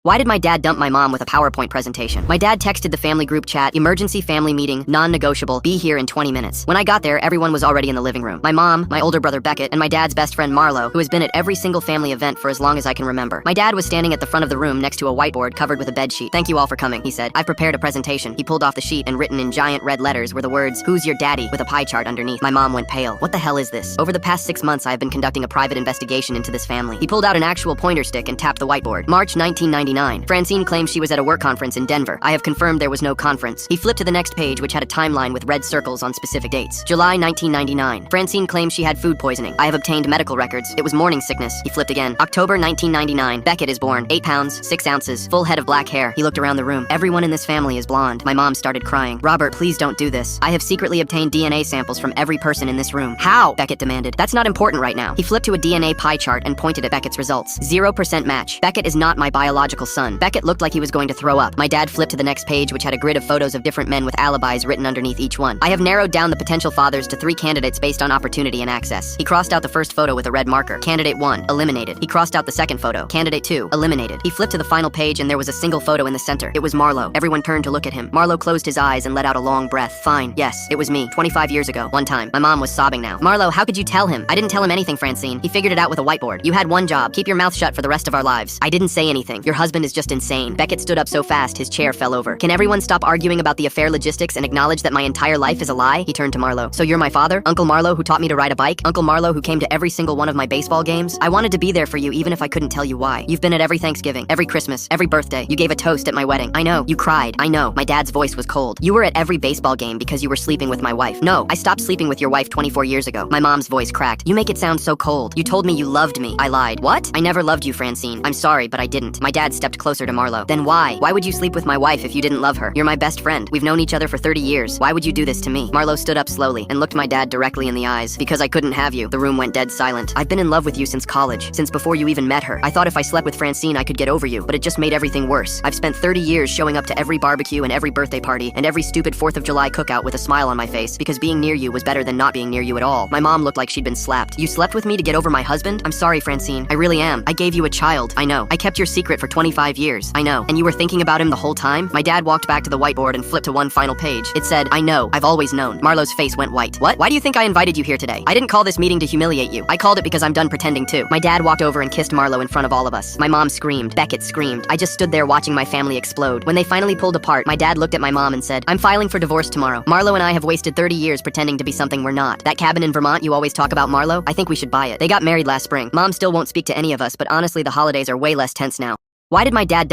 Why did my dad dump my mom with a PowerPoint presentation? My dad texted the family group chat, emergency family meeting, non-negotiable, be here in 20 minutes. When I got there, everyone was already in the living room. My mom, my older brother Beckett, and my dad's best friend Marlo, who has been at every single family event for as long as I can remember. My dad was standing at the front of the room next to a whiteboard covered with a bed sheet. "Thank you all for coming," he said. "I've prepared a presentation." He pulled off the sheet and written in giant red letters were the words, "Who's your daddy?" with a pie chart underneath. My mom went pale. What the hell is this? Over the past 6 months, I have been conducting a private investigation into this family. He pulled out an actual pointer stick and tapped the whiteboard. March 1999. Francine claims she was at a work conference in Denver. I have confirmed there was no conference. He flipped to the next page, which had a timeline with red circles on specific dates. July 1999. Francine claims she had food poisoning. I have obtained medical records. It was morning sickness. He flipped again. October 1999. Beckett is born. 8 pounds, 6 ounces, full head of black hair. He looked around the room. Everyone in this family is blonde. My mom started crying. "Robert, please don't do this. I have secretly obtained DNA samples from every person in this room." "How?" Beckett demanded. "That's not important right now." He flipped to a DNA pie chart and pointed at Beckett's results. 0% match. Beckett is not my biological son. Beckett looked like he was going to throw up. My dad flipped to the next page, which had a grid of photos of different men with alibis written underneath each one. I have narrowed down the potential fathers to 3 candidates based on opportunity and access. He crossed out the first photo with a red marker. Candidate 1, eliminated. He crossed out the second photo. Candidate 2, eliminated. He flipped to the final page and there was a single photo in the center. It was Marlo. Everyone turned to look at him. Marlo closed his eyes and let out a long breath. "Fine. Yes, it was me. 25 years ago. One time." My mom was sobbing now. "Marlo, how could you tell him?" "I didn't tell him anything, Francine. He figured it out with a whiteboard. You had one job. Keep your mouth shut for the rest of our lives." "I didn't say anything. Your husband is just insane." Beckett stood up so fast his chair fell over. "Can everyone stop arguing about the affair logistics and acknowledge that my entire life is a lie?" He turned to Marlo. "So you're my father? Uncle Marlo who taught me to ride a bike? Uncle Marlo who came to every single one of my baseball games? I wanted to be there for you even if I couldn't tell you why. You've been at every Thanksgiving, every Christmas, every birthday. You gave a toast at my wedding. I know. You cried. I know." My dad's voice was cold. "You were at every baseball game because you were sleeping with my wife." "No, I stopped sleeping with your wife 24 years ago." My mom's voice cracked. "You make it sound so cold. You told me you loved me." I lied. "What?" "I never loved you, Francine. I'm sorry, but I didn't." My dad stepped closer to Marlo. "Then why? Why would you sleep with my wife if you didn't love her? You're my best friend. We've known each other for 30 years. Why would you do this to me?" Marlo stood up slowly and looked my dad directly in the eyes. "Because I couldn't have you." The room went dead silent. "I've been in love with you since college, since before you even met her. I thought if I slept with Francine I could get over you, but it just made everything worse. I've spent 30 years showing up to every barbecue and every birthday party and every stupid 4th of July cookout with a smile on my face because being near you was better than not being near you at all." My mom looked like she'd been slapped. "You slept with me to get over my husband? I'm sorry, Francine. I really am. I gave you a child. I know. I kept your secret for 25 years. I know. And you were thinking about him the whole time?" My dad walked back to the whiteboard and flipped to one final page. It said, "I know. I've always known." Marlo's face went white. "What? Why do you think I invited you here today? I didn't call this meeting to humiliate you. I called it because I'm done pretending too." My dad walked over and kissed Marlo in front of all of us. My mom screamed. Beckett screamed. I just stood there watching my family explode. When they finally pulled apart, my dad looked at my mom and said, "I'm filing for divorce tomorrow. Marlo and I have wasted 30 years pretending to be something we're not. That cabin in Vermont you always talk about, Marlo, I think we should buy it. They got married last spring. Mom still won't speak to any of us, but honestly the holidays are way less tense now." Why did my dad